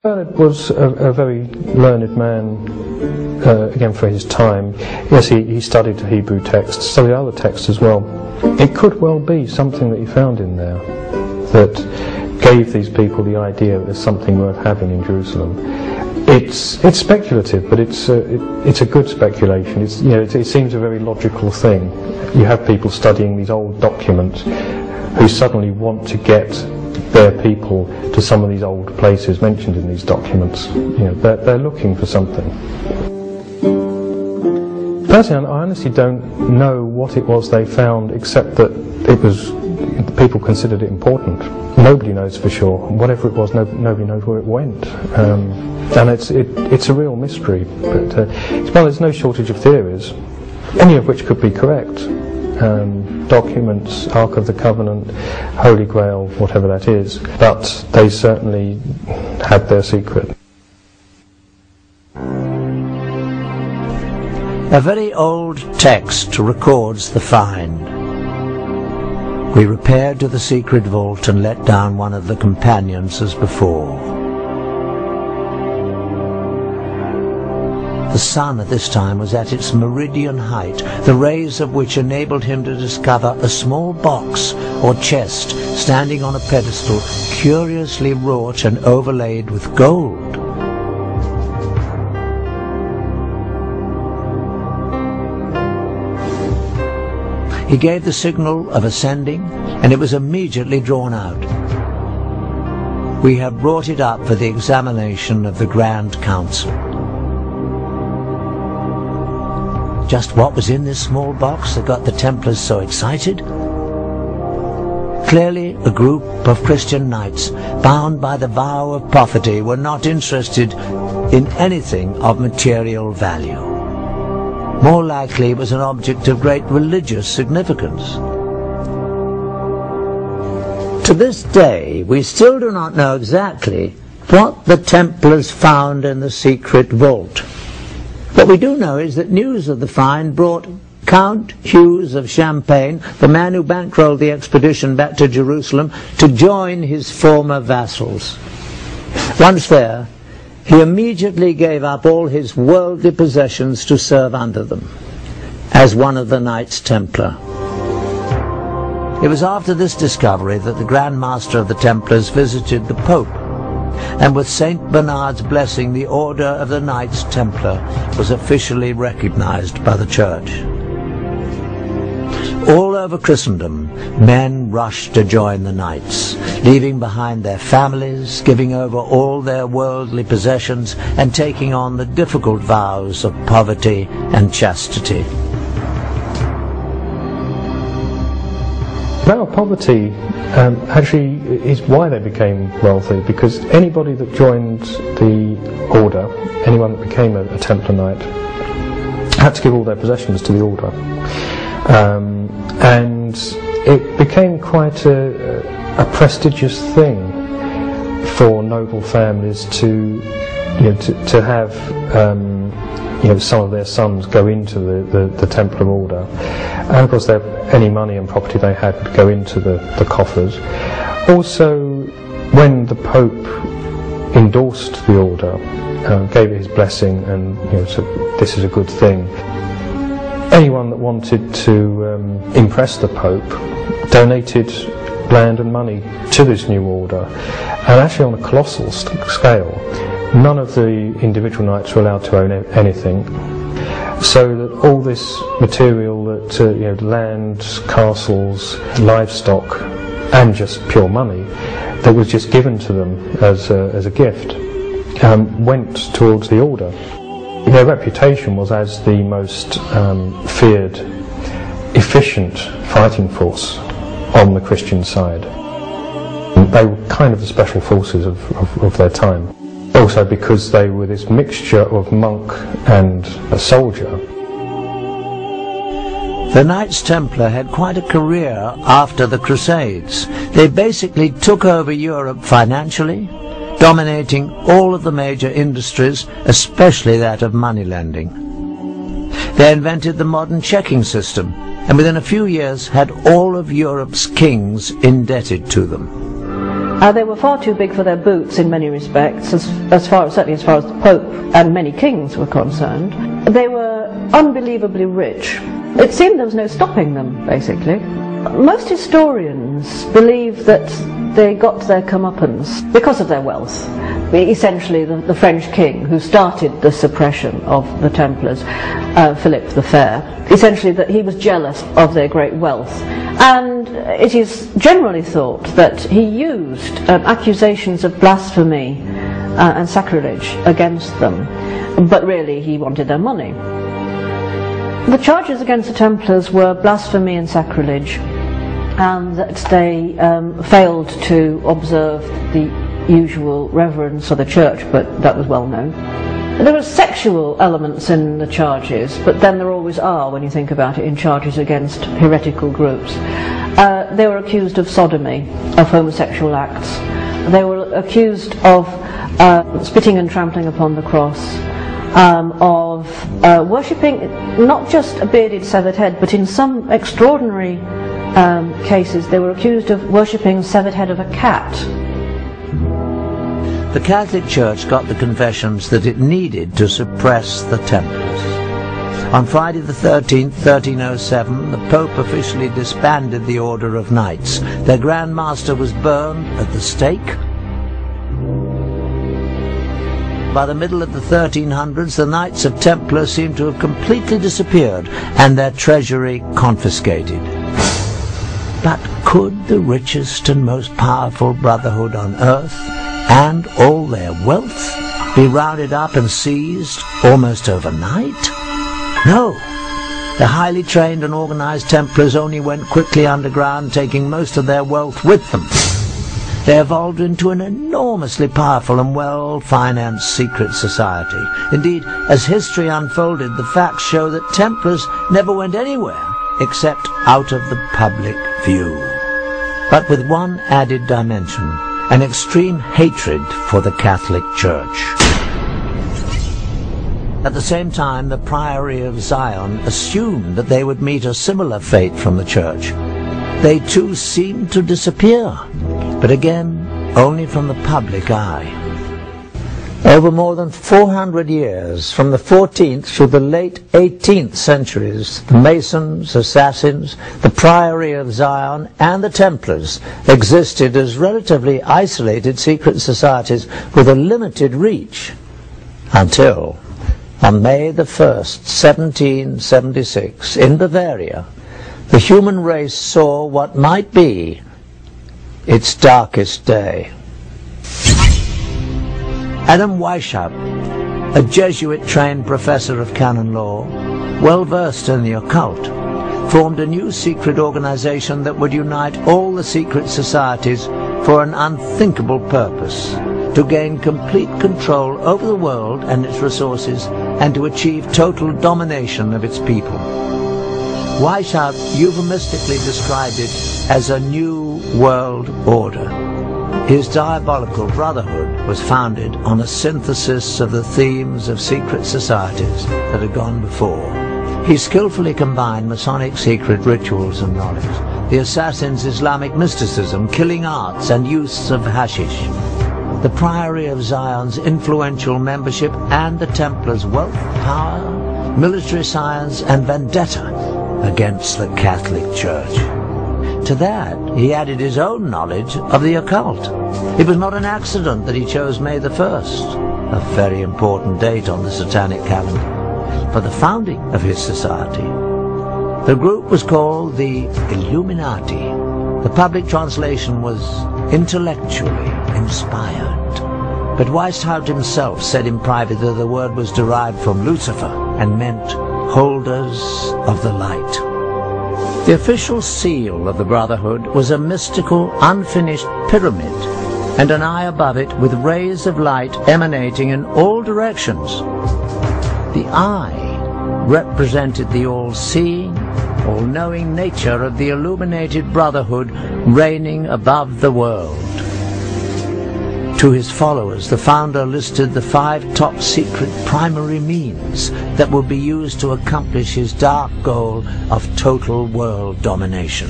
Bernard was a very learned man, again for his time. Yes, he studied the Hebrew text, studied other texts as well. It could well be something that he found in there that gave these people the idea that there's something worth having in Jerusalem. It's speculative, but it's a good speculation. It seems a very logical thing. You have people studying these old documents who suddenly want to get their people to some of these old places mentioned in these documents. They're looking for something. Personally, I honestly don't know what it was they found, except that people considered it important. Nobody knows for sure. Whatever it was, nobody knows where it went. And it's a real mystery. But there's no shortage of theories, any of which could be correct. Documents, Ark of the Covenant, Holy Grail, whatever that is, but they certainly had their secret. A very old text records the find. We repaired to the secret vault and let down one of the companions as before. The sun at this time was at its meridian height, the rays of which enabled him to discover a small box or chest standing on a pedestal, curiously wrought and overlaid with gold. He gave the signal of ascending, and it was immediately drawn out. We had brought it up for the examination of the Grand Council. Just what was in this small box that got the Templars so excited? Clearly, a group of Christian knights, bound by the vow of poverty, were not interested in anything of material value. More likely it was an object of great religious significance. To this day, we still do not know exactly what the Templars found in the secret vault. What we do know is that news of the find brought Count Hughes of Champagne, the man who bankrolled the expedition back to Jerusalem, to join his former vassals. Once there, he immediately gave up all his worldly possessions to serve under them, as one of the Knights Templar. It was after this discovery that the Grand Master of the Templars visited the Pope, and with Saint Bernard's blessing, the Order of the Knights Templar was officially recognized by the Church. All over Christendom, men rushed to join the Knights, leaving behind their families, giving over all their worldly possessions, and taking on the difficult vows of poverty and chastity. Vow of poverty actually is why they became wealthy, because anybody that joined the order, anyone that became a Templar Knight, had to give all their possessions to the order. And it became quite a prestigious thing for noble families to have some of their sons go into the Templar order, and of course any money and property they had would go into the coffers. Also, when the Pope endorsed the order, gave it his blessing, and said this is a good thing, anyone that wanted to impress the Pope donated land and money to this new order, and actually on a colossal scale. None of the individual knights were allowed to own anything, so that all this material, that land, castles, livestock, and just pure money that was just given to them as a gift, went towards the order. Their reputation was as the most feared, efficient fighting force on the Christian side. They were kind of the special forces of their time. Also because they were this mixture of monk and a soldier. The Knights Templar had quite a career after the Crusades. They basically took over Europe financially, dominating all of the major industries, especially that of moneylending. They invented the modern checking system, and within a few years had all of Europe's kings indebted to them. They were far too big for their boots in many respects, certainly as far as the Pope and many kings were concerned. They were unbelievably rich. It seemed there was no stopping them, basically. Most historians believe that they got their comeuppance because of their wealth. Essentially, the French king who started the suppression of the Templars, Philip the Fair, essentially that he was jealous of their great wealth. And it is generally thought that he used accusations of blasphemy and sacrilege against them, but really he wanted their money. The charges against the Templars were blasphemy and sacrilege, and that they failed to observe the usual reverence of the church, but that was well known. There were sexual elements in the charges, but then there always are when you think about it in charges against heretical groups. They were accused of sodomy, of homosexual acts. They were accused of spitting and trampling upon the cross, of worshipping not just a bearded severed head, but in some extraordinary cases they were accused of worshipping the severed head of a cat. The Catholic Church got the confessions that it needed to suppress the Templars. On Friday the 13th, 1307, the Pope officially disbanded the Order of Knights. Their Grand Master was burned at the stake. By the middle of the 1300s, the Knights of Templar seemed to have completely disappeared and their treasury confiscated. But could the richest and most powerful brotherhood on earth and all their wealth be rounded up and seized almost overnight? No. The highly trained and organized Templars only went quickly underground, taking most of their wealth with them. They evolved into an enormously powerful and well-financed secret society. Indeed, as history unfolded, the facts show that Templars never went anywhere except out of the public view. But with one added dimension: an extreme hatred for the Catholic Church. At the same time, the Priory of Zion assumed that they would meet a similar fate from the Church. They too seemed to disappear, but again, only from the public eye. Over more than 400 years, from the 14th through the late 18th centuries, the Masons, Assassins, the Priory of Zion, and the Templars existed as relatively isolated secret societies with a limited reach, until, on May the 1st, 1776, in Bavaria, the human race saw what might be its darkest day. Adam Weishaupt, a Jesuit-trained professor of canon law, well-versed in the occult, formed a new secret organization that would unite all the secret societies for an unthinkable purpose: to gain complete control over the world and its resources, and to achieve total domination of its people. Weishaupt euphemistically described it as a new world order. His diabolical brotherhood was founded on a synthesis of the themes of secret societies that had gone before. He skillfully combined Masonic secret rituals and knowledge, the Assassins' Islamic mysticism, killing arts, and use of hashish, the Priory of Zion's influential membership, and the Templars' wealth, power, military science, and vendetta against the Catholic Church. To that, he added his own knowledge of the occult. It was not an accident that he chose May the 1st, a very important date on the satanic calendar, for the founding of his society. The group was called the Illuminati. The public translation was intellectually inspired. But Weishaupt himself said in private that the word was derived from Lucifer and meant holders of the light. The official seal of the Brotherhood was a mystical, unfinished pyramid, and an eye above it with rays of light emanating in all directions. The eye represented the all-seeing, all-knowing nature of the illuminated Brotherhood reigning above the world. To his followers, the founder listed the 5 top-secret primary means that would be used to accomplish his dark goal of total world domination.